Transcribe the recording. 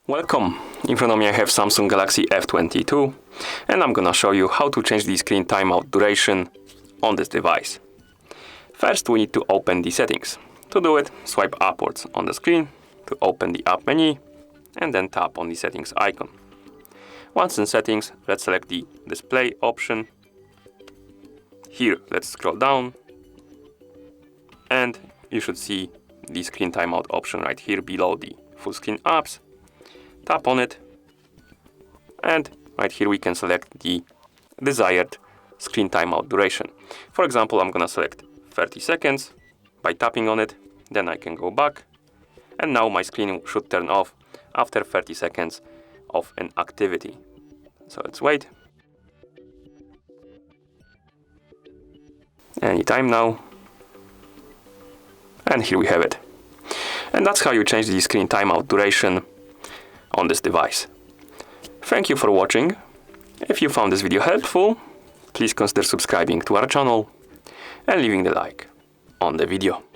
Welcome! In front of me I have Samsung Galaxy F22 and I'm gonna show you how to change the screen timeout duration on this device. First we need to open the settings. To do it, swipe upwards on the screen to open the app menu and then tap on the settings icon. Once in settings, let's select the display option. Here let's scroll down and you should see the screen timeout option right here below the full screen apps. Tap on it, and right here we can select the desired screen timeout duration. For example, I'm gonna select 30 seconds by tapping on it, then I can go back, and now my screen should turn off after 30 seconds of an activity. So let's wait. Anytime now. And here we have it. And that's how you change the screen timeout duration on this device. Thank you for watching. If you found this video helpful, please consider subscribing to our channel and leaving the like on the video.